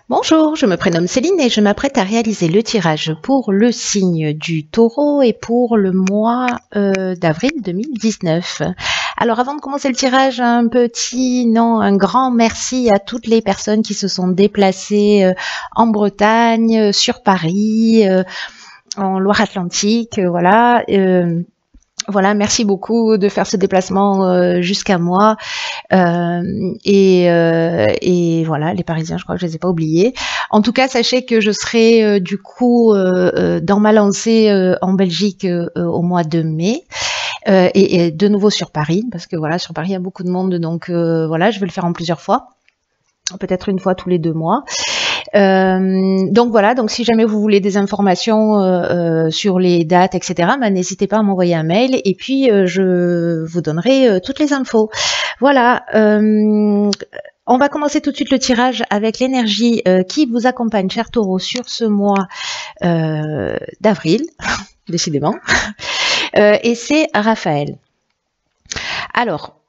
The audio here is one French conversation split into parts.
Bonjour, je me prénomme Céline et je m'apprête à réaliser le tirage pour le signe du Taureau et pour le mois d'avril 2019. Alors avant de commencer le tirage, un grand merci à toutes les personnes qui se sont déplacées en Bretagne, sur Paris, en Loire-Atlantique, voilà. Voilà, merci beaucoup de faire ce déplacement jusqu'à moi. Et voilà, les Parisiens, je crois que je les ai pas oubliés. En tout cas, sachez que je serai du coup dans ma lancée en Belgique au mois de mai. Et de nouveau sur Paris, parce que voilà, sur Paris, il y a beaucoup de monde, donc voilà, je vais le faire en plusieurs fois. Peut-être une fois tous les 2 mois. Donc voilà, donc si jamais vous voulez des informations sur les dates, etc., n'hésitez pas à m'envoyer un mail et puis je vous donnerai toutes les infos. Voilà, on va commencer tout de suite le tirage avec l'énergie qui vous accompagne, cher Taureau, sur ce mois d'avril, décidément, et c'est Raphaël. Alors,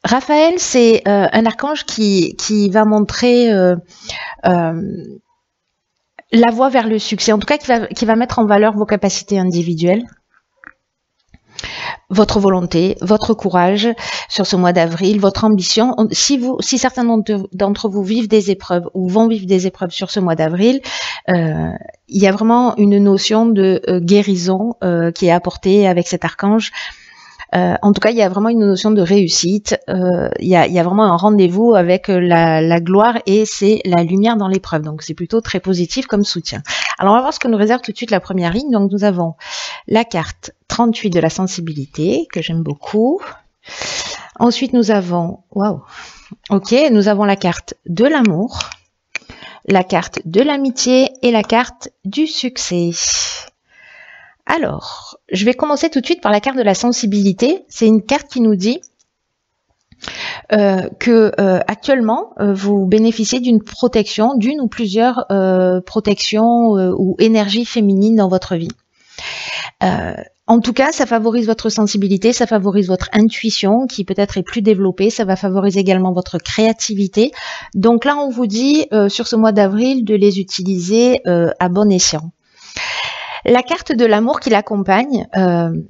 Raphaël, c'est un archange qui va montrer la voie vers le succès, en tout cas qui va mettre en valeur vos capacités individuelles, votre volonté, votre courage sur ce mois d'avril, votre ambition. Si certains d'entre vous vivent des épreuves ou vont vivre des épreuves sur ce mois d'avril, il y a vraiment une notion de guérison qui est apportée avec cet archange. En tout cas, il y a vraiment une notion de réussite. Il y a vraiment un rendez-vous avec la gloire et c'est la lumière dans l'épreuve. Donc, c'est plutôt très positif comme soutien. Alors, on va voir ce que nous réserve tout de suite la première ligne. Donc, nous avons la carte 38 de la sensibilité, que j'aime beaucoup. Ensuite, nous avons... Waouh. Ok, nous avons la carte de l'amour, la carte de l'amitié et la carte du succès. Alors, je vais commencer tout de suite par la carte de la sensibilité. C'est une carte qui nous dit que actuellement, vous bénéficiez d'une protection, d'une ou plusieurs protections ou énergies féminines dans votre vie. En tout cas, ça favorise votre sensibilité, ça favorise votre intuition qui peut-être est plus développée, ça va favoriser également votre créativité. Donc là, on vous dit sur ce mois d'avril de les utiliser à bon escient. La carte de l'amour qui l'accompagne, il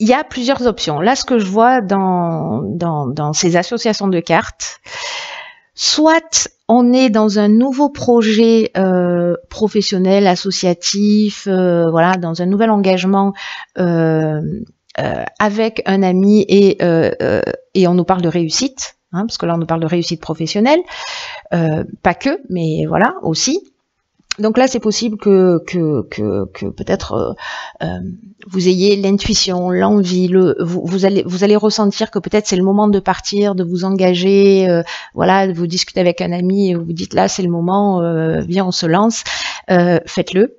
y a plusieurs options. Là, ce que je vois dans ces associations de cartes, soit on est dans un nouveau projet professionnel, associatif, voilà, dans un nouvel engagement avec un ami et on nous parle de réussite, hein, parce que là on nous parle de réussite professionnelle, pas que, mais voilà aussi. Donc là, c'est possible que peut-être vous ayez l'intuition, l'envie, vous allez ressentir que peut-être c'est le moment de partir, de vous engager, voilà, vous discutez avec un ami et vous dites là, c'est le moment, viens, on se lance, faites-le,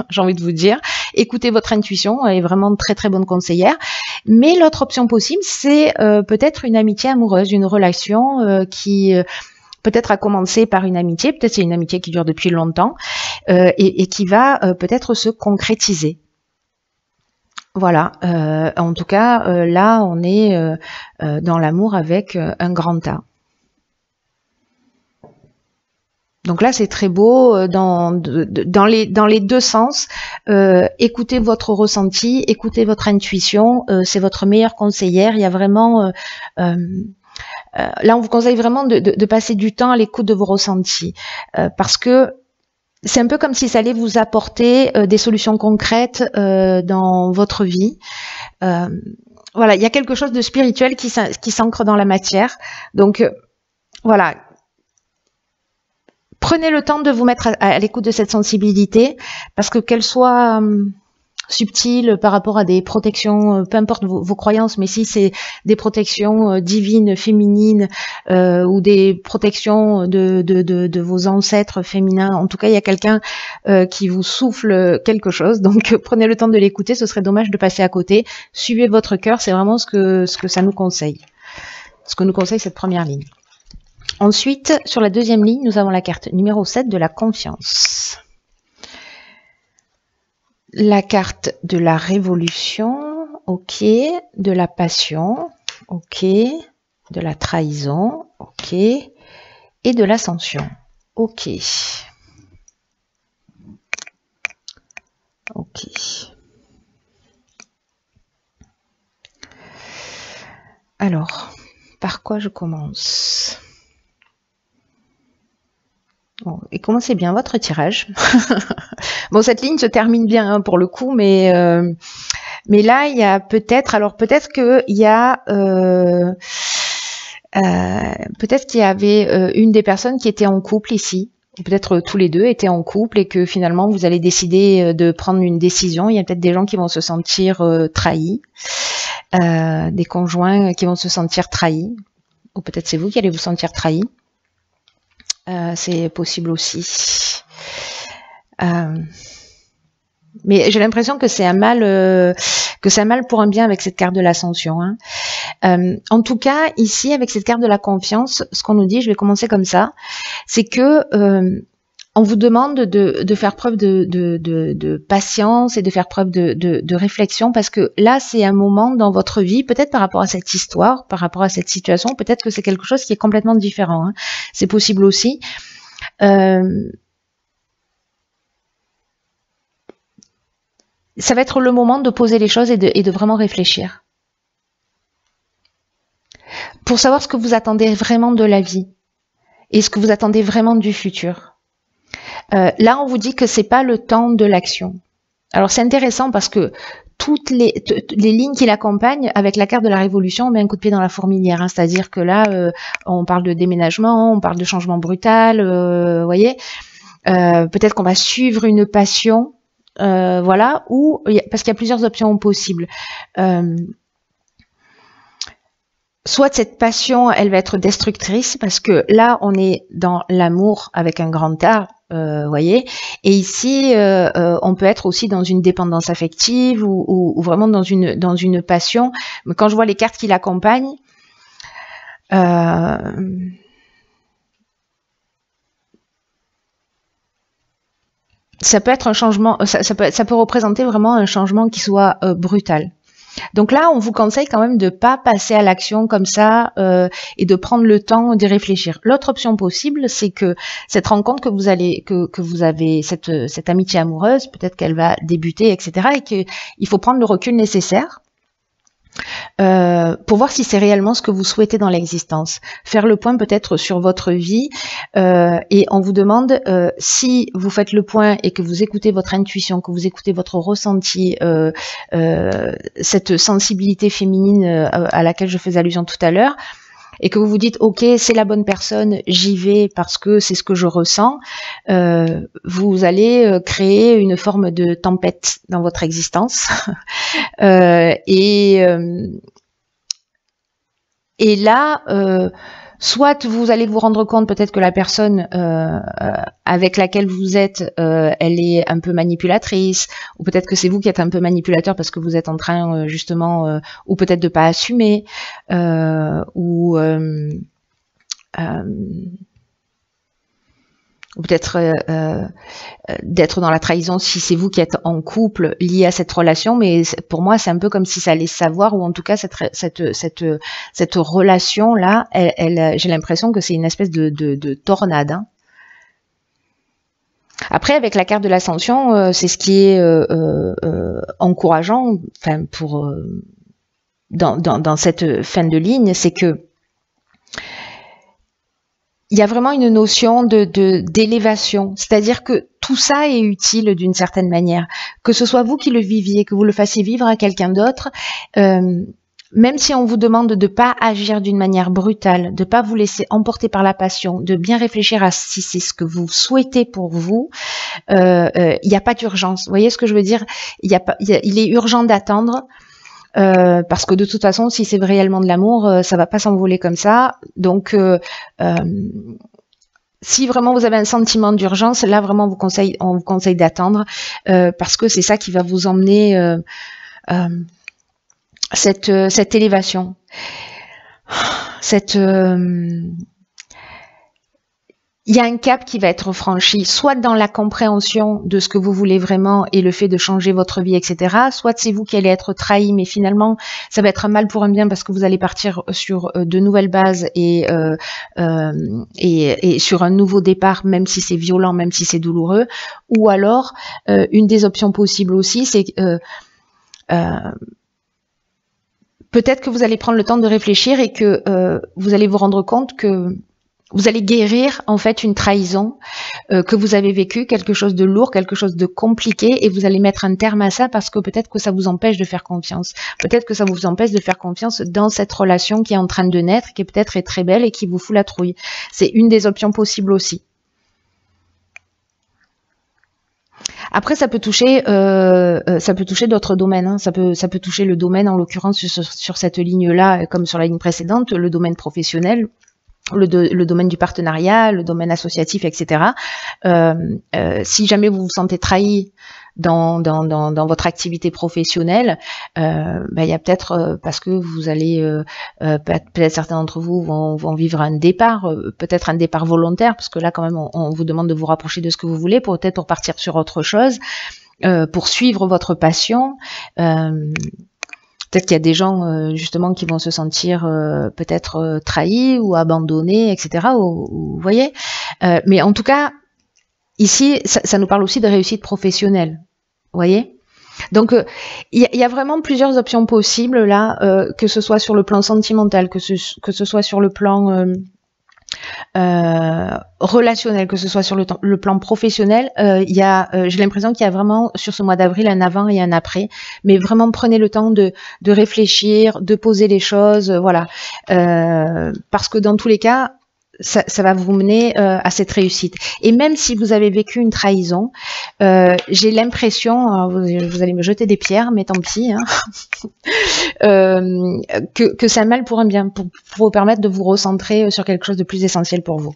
j'ai envie de vous dire. Écoutez votre intuition, elle est vraiment très très bonne conseillère. Mais l'autre option possible, c'est peut-être une amitié amoureuse, une relation qui... peut-être à commencer par une amitié, peut-être c'est une amitié qui dure depuis longtemps et qui va peut-être se concrétiser. Voilà, en tout cas, là, on est dans l'amour avec un grand A. Donc là, c'est très beau dans les deux sens. Écoutez votre ressenti, écoutez votre intuition, c'est votre meilleure conseillère. Il y a vraiment... là, on vous conseille vraiment de passer du temps à l'écoute de vos ressentis parce que c'est un peu comme si ça allait vous apporter des solutions concrètes dans votre vie. Voilà, il y a quelque chose de spirituel qui s'ancre dans la matière. Donc, voilà. Prenez le temps de vous mettre à l'écoute de cette sensibilité parce que qu'elle soit... subtil par rapport à des protections, peu importe vos croyances, mais si c'est des protections divines, féminines, ou des protections de vos ancêtres féminins, en tout cas, il y a quelqu'un qui vous souffle quelque chose, donc prenez le temps de l'écouter, ce serait dommage de passer à côté. Suivez votre cœur, c'est vraiment ce que ça nous conseille. Ce que nous conseille cette première ligne. Ensuite, sur la deuxième ligne, nous avons la carte numéro 7 de la confiance. La carte de la révolution, ok, de la passion, ok, de la trahison, ok, et de l'ascension, ok. Ok. Alors, par quoi je commence? Bon, et commencez bien votre tirage. Bon, cette ligne se termine bien hein, pour le coup, mais là il y a peut-être, alors peut-être qu'il y a peut-être qu'il y avait une des personnes qui était en couple ici. Peut-être tous les deux étaient en couple et que finalement vous allez décider de prendre une décision. Il y a peut-être des gens qui vont se sentir trahis, des conjoints qui vont se sentir trahis, ou peut-être c'est vous qui allez vous sentir trahis. C'est possible aussi. Mais j'ai l'impression que c'est un mal pour un bien avec cette carte de l'ascension. Hein. En tout cas, ici, avec cette carte de la confiance, ce qu'on nous dit, je vais commencer comme ça, c'est que on vous demande de faire preuve de patience et de faire preuve de réflexion, parce que là, c'est un moment dans votre vie, peut-être par rapport à cette histoire, par rapport à cette situation, peut-être que c'est quelque chose qui est complètement différent. Hein. C'est possible aussi. Ça va être le moment de poser les choses et de vraiment réfléchir. Pour savoir ce que vous attendez vraiment de la vie et ce que vous attendez vraiment du futur. Là, on vous dit que c'est pas le temps de l'action. Alors, c'est intéressant parce que toutes les lignes qui l'accompagnent, avec la carte de la révolution, on met un coup de pied dans la fourmilière. Hein, c'est-à-dire que là, on parle de déménagement, on parle de changement brutal, voyez. Peut-être qu'on va suivre une passion. Voilà, ou parce qu'il y a plusieurs options possibles. Soit cette passion, elle va être destructrice, parce que là, on est dans l'amour avec un grand A, voyez. Et ici, on peut être aussi dans une dépendance affective ou vraiment dans une passion. Mais quand je vois les cartes qui l'accompagnent, ça peut être un changement, ça peut représenter vraiment un changement qui soit brutal. Donc là, on vous conseille quand même de ne pas passer à l'action comme ça et de prendre le temps d'y réfléchir. L'autre option possible, c'est que cette rencontre que vous avez, cette amitié amoureuse, peut-être qu'elle va débuter, etc. et qu'il faut prendre le recul nécessaire pour voir si c'est réellement ce que vous souhaitez dans l'existence. Faire le point peut-être sur votre vie et on vous demande si vous faites le point et que vous écoutez votre intuition, que vous écoutez votre ressenti, cette sensibilité féminine à laquelle je faisais allusion tout à l'heure, et que vous vous dites ok, c'est la bonne personne, j'y vais parce que c'est ce que je ressens, vous allez créer une forme de tempête dans votre existence et là soit vous allez vous rendre compte peut-être que la personne avec laquelle vous êtes, elle est un peu manipulatrice, ou peut-être que c'est vous qui êtes un peu manipulateur parce que vous êtes en train justement, ou peut-être de pas assumer, ou peut-être d'être dans la trahison si c'est vous qui êtes en couple lié à cette relation, mais pour moi c'est un peu comme si ça allait savoir, ou en tout cas cette relation là, j'ai l'impression que c'est une espèce de tornade. Hein. Après, avec la carte de l'ascension, c'est ce qui est encourageant, enfin pour dans cette fin de ligne, c'est que il y a vraiment une notion d'élévation, c'est-à-dire que tout ça est utile d'une certaine manière, que ce soit vous qui le viviez, que vous le fassiez vivre à quelqu'un d'autre, même si on vous demande de ne pas agir d'une manière brutale, de ne pas vous laisser emporter par la passion, de bien réfléchir à si c'est ce que vous souhaitez pour vous, il n'y a pas d'urgence. Vous voyez ce que je veux dire ? Il est urgent d'attendre. Parce que de toute façon, si c'est réellement de l'amour, ça va pas s'envoler comme ça. Donc, si vraiment vous avez un sentiment d'urgence, là vraiment on vous conseille d'attendre parce que c'est ça qui va vous emmener cette élévation, il y a un cap qui va être franchi, soit dans la compréhension de ce que vous voulez vraiment et le fait de changer votre vie, etc. Soit c'est vous qui allez être trahi, mais finalement, ça va être un mal pour un bien parce que vous allez partir sur de nouvelles bases et sur un nouveau départ, même si c'est violent, même si c'est douloureux. Ou alors, une des options possibles aussi, c'est peut-être que vous allez prendre le temps de réfléchir et que vous allez vous rendre compte que vous allez guérir en fait une trahison que vous avez vécue, quelque chose de lourd, quelque chose de compliqué, et vous allez mettre un terme à ça parce que peut-être que ça vous empêche de faire confiance. Peut-être que ça vous empêche de faire confiance dans cette relation qui est en train de naître, qui peut-être est très belle et qui vous fout la trouille. C'est une des options possibles aussi. Après, ça peut toucher d'autres domaines. Hein. Ça peut toucher le domaine, en l'occurrence sur cette ligne-là, comme sur la ligne précédente, le domaine professionnel. Le domaine du partenariat, le domaine associatif, etc. Si jamais vous vous sentez trahi dans votre activité professionnelle, il y a peut-être parce que vous allez, peut-être certains d'entre vous vont vivre un départ, peut-être un départ volontaire, parce que là quand même on vous demande de vous rapprocher de ce que vous voulez, peut-être pour partir sur autre chose, pour suivre votre passion. Peut-être qu'il y a des gens justement qui vont se sentir peut-être trahis ou abandonnés, etc. Vous voyez, mais en tout cas, ici, ça nous parle aussi de réussite professionnelle. Vous voyez. Donc, il y a vraiment plusieurs options possibles là, que ce soit sur le plan sentimental, que ce soit sur le plan relationnel, que ce soit sur le plan professionnel, j'ai l'impression qu'il y a vraiment sur ce mois d'avril un avant et un après, mais vraiment prenez le temps de réfléchir, de poser les choses, voilà, parce que dans tous les cas, ça va vous mener à cette réussite. Et même si vous avez vécu une trahison, j'ai l'impression, vous allez me jeter des pierres, mais tant pis, hein, que c'est un mal pour un bien, pour vous permettre de vous recentrer sur quelque chose de plus essentiel pour vous.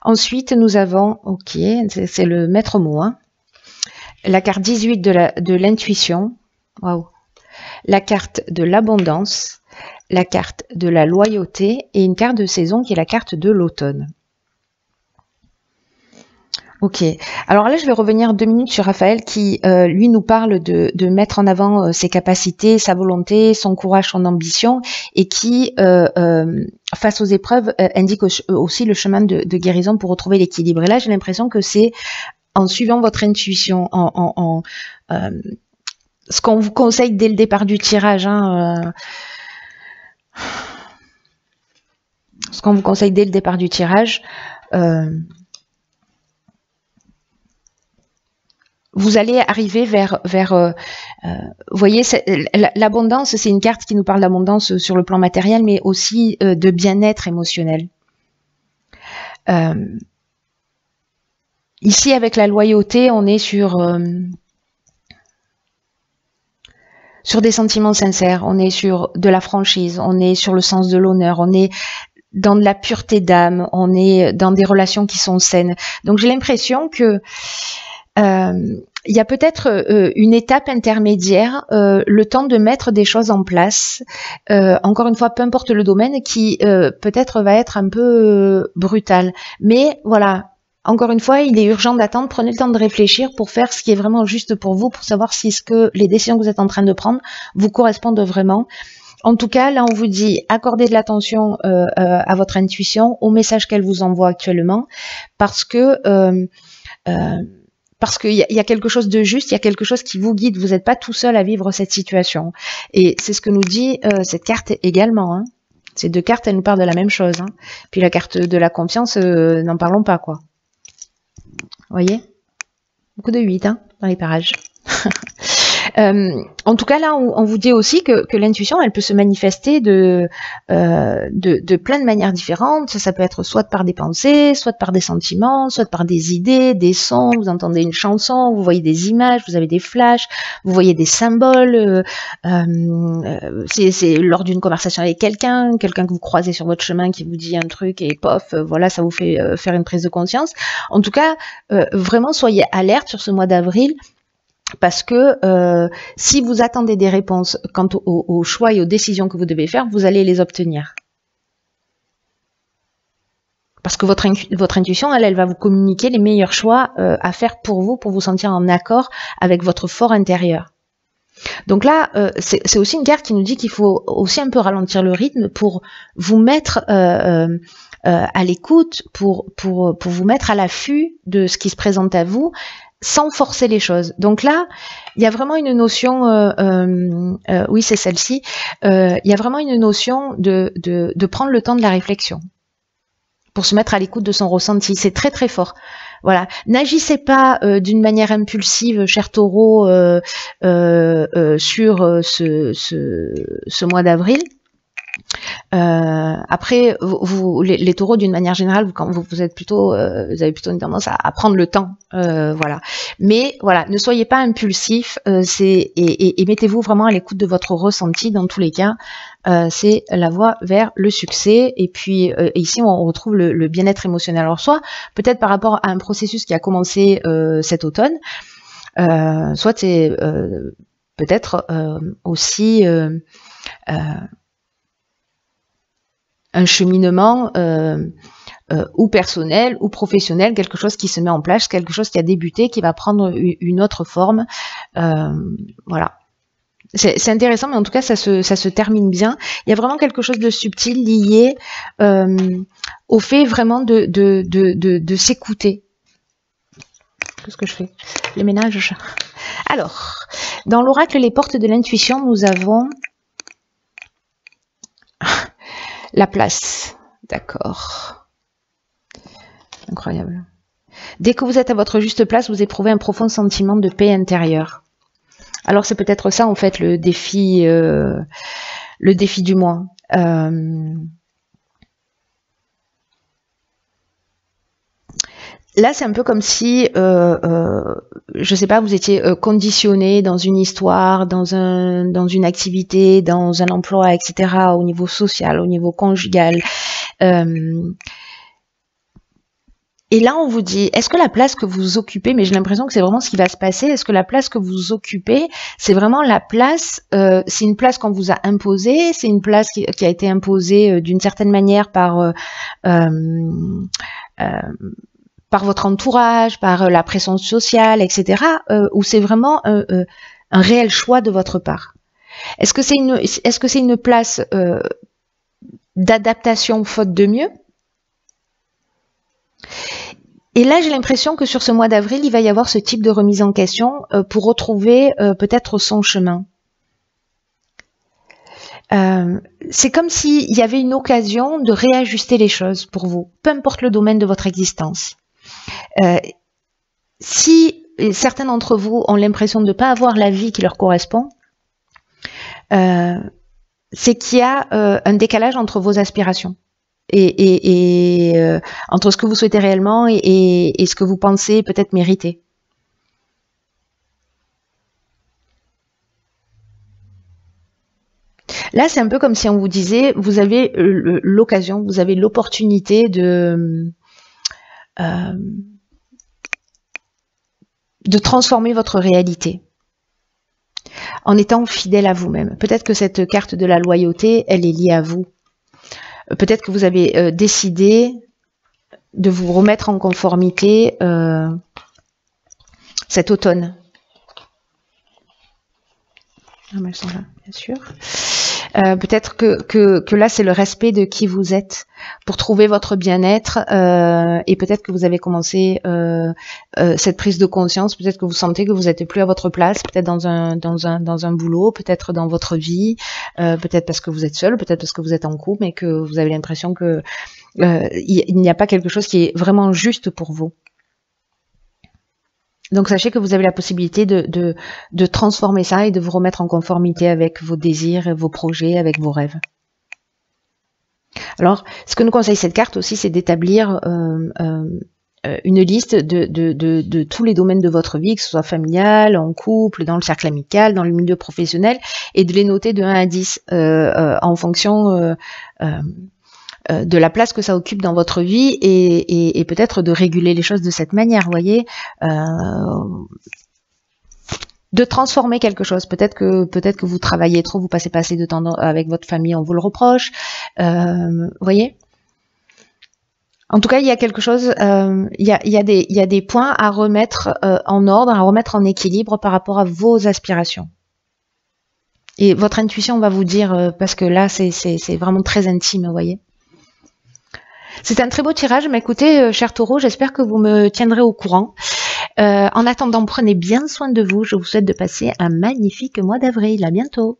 Ensuite, nous avons, ok, c'est le maître mot, hein, la carte 18 de l'intuition, waouh, la carte de l'abondance, la carte de la loyauté et une carte de saison qui est la carte de l'automne. Ok, alors là je vais revenir 2 minutes sur Raphaël qui lui nous parle de mettre en avant ses capacités, sa volonté, son courage, son ambition et qui face aux épreuves indique aussi le chemin de guérison pour retrouver l'équilibre. Et là j'ai l'impression que c'est en suivant votre intuition, ce qu'on vous conseille dès le départ du tirage, hein, ce qu'on vous conseille dès le départ du tirage, vous allez arriver vers vous voyez, l'abondance, c'est une carte qui nous parle d'abondance sur le plan matériel, mais aussi de bien-être émotionnel. Ici, avec la loyauté, on est sur des sentiments sincères, on est sur de la franchise, on est sur le sens de l'honneur, on est dans de la pureté d'âme, on est dans des relations qui sont saines. Donc j'ai l'impression que il y a peut-être une étape intermédiaire, le temps de mettre des choses en place, encore une fois, peu importe le domaine, qui peut-être va être un peu brutal. Mais voilà, encore une fois, il est urgent d'attendre, prenez le temps de réfléchir pour faire ce qui est vraiment juste pour vous, pour savoir si les décisions que vous êtes en train de prendre vous correspondent vraiment. En tout cas, là, on vous dit, accordez de l'attention à votre intuition, au message qu'elle vous envoie actuellement, parce que qu'il y a quelque chose de juste, il y a quelque chose qui vous guide, vous n'êtes pas tout seul à vivre cette situation. Et c'est ce que nous dit cette carte également. Hein. Ces 2 cartes, elles nous parlent de la même chose. Hein. Puis la carte de la confiance, n'en parlons pas, quoi. Vous voyez? Beaucoup de 8 hein, dans les parages. En tout cas, là, on vous dit aussi que l'intuition, elle peut se manifester de plein de manières différentes. Ça peut être soit par des pensées, soit par des sentiments, soit par des idées, des sons. Vous entendez une chanson, vous voyez des images, vous avez des flashs, vous voyez des symboles. C'est lors d'une conversation avec quelqu'un que vous croisez sur votre chemin qui vous dit un truc et pof, voilà, ça vous fait faire une prise de conscience. En tout cas, vraiment, soyez alerte sur ce mois d'avril. Parce que si vous attendez des réponses quant aux choix et aux décisions que vous devez faire, vous allez les obtenir. parce que votre intuition, elle va vous communiquer les meilleurs choix à faire pour vous sentir en accord avec votre fort intérieur. Donc là, c'est aussi une carte qui nous dit qu'il faut aussi un peu ralentir le rythme pour vous mettre à l'écoute, pour vous mettre à l'affût de ce qui se présente à vous, sans forcer les choses. Donc là, il y a vraiment une notion, oui c'est celle-ci, il y a vraiment une notion de prendre le temps de la réflexion pour se mettre à l'écoute de son ressenti. C'est très très fort. Voilà. N'agissez pas d'une manière impulsive, cher taureau, sur ce mois d'avril. Après, les taureaux, d'une manière générale, quand vous êtes plutôt, vous avez plutôt une tendance à prendre le temps, voilà. Mais voilà, ne soyez pas impulsif, et mettez-vous vraiment à l'écoute de votre ressenti. Dans tous les cas, c'est la voie vers le succès. Et puis ici, on retrouve le bien-être émotionnel. Alors soit peut-être par rapport à un processus qui a commencé cet automne, soit c'est peut-être aussi un cheminement ou personnel ou professionnel, quelque chose qui se met en place, quelque chose qui a débuté, qui va prendre une autre forme. Voilà. C'est intéressant, mais en tout cas, ça se termine bien. Il y a vraiment quelque chose de subtil lié au fait vraiment de s'écouter. Qu'est-ce que je fais? Les ménages. Alors, dans l'oracle Les Portes de l'intuition, nous avons la place. D'accord. Incroyable. Dès que vous êtes à votre juste place, vous éprouvez un profond sentiment de paix intérieure. Alors c'est peut-être ça en fait le défi du mois. Là, c'est un peu comme si, je sais pas, vous étiez conditionné dans une histoire, dans une activité, dans un emploi, etc., au niveau social, au niveau conjugal. Et là, on vous dit, est-ce que la place que vous occupez, mais j'ai l'impression que c'est vraiment ce qui va se passer, est-ce que la place que vous occupez, c'est vraiment la place, c'est une place qu'on vous a imposée, c'est une place qui a été imposée d'une certaine manière par votre entourage, par la pression sociale, etc., ou c'est vraiment un réel choix de votre part? Est-ce que c'est une place d'adaptation faute de mieux? Et là, j'ai l'impression que sur ce mois d'avril, il va y avoir ce type de remise en question pour retrouver peut-être son chemin. C'est comme s'il y avait une occasion de réajuster les choses pour vous, peu importe le domaine de votre existence. Si certains d'entre vous ont l'impression de ne pas avoir la vie qui leur correspond, c'est qu'il y a un décalage entre vos aspirations et entre ce que vous souhaitez réellement et ce que vous pensez peut-être mériter. Là, c'est un peu comme si on vous disait, vous avez l'occasion, vous avez l'opportunité de transformer votre réalité en étant fidèle à vous-même. Peut-être que cette carte de la loyauté, elle est liée à vous. Peut-être que vous avez décidé de vous remettre en conformité cet automne. Ah, mais elles sont là, bien sûr. Peut-être que là, c'est le respect de qui vous êtes pour trouver votre bien-être et peut-être que vous avez commencé cette prise de conscience, peut-être que vous sentez que vous n'êtes plus à votre place, peut-être dans un boulot, peut-être dans votre vie, peut-être parce que vous êtes seul, peut-être parce que vous êtes en couple et que vous avez l'impression que il n'y a pas quelque chose qui est vraiment juste pour vous. Donc sachez que vous avez la possibilité de transformer ça et de vous remettre en conformité avec vos désirs, vos projets, avec vos rêves. Alors, ce que nous conseille cette carte aussi, c'est d'établir une liste de tous les domaines de votre vie, que ce soit familial, en couple, dans le cercle amical, dans le milieu professionnel, et de les noter de 1 à 10 en fonction de la place que ça occupe dans votre vie et peut-être de réguler les choses de cette manière, vous voyez, de transformer quelque chose. Peut-être que vous travaillez trop, vous passez pas assez de temps avec votre famille, on vous le reproche, vous voyez. En tout cas, il y a quelque chose, il y a des points à remettre en ordre, à remettre en équilibre par rapport à vos aspirations. Et votre intuition va vous dire, parce que là, c'est vraiment très intime, vous voyez. C'est un très beau tirage, mais écoutez, cher Taureau, j'espère que vous me tiendrez au courant. En attendant, prenez bien soin de vous. Je vous souhaite de passer un magnifique mois d'avril. À bientôt.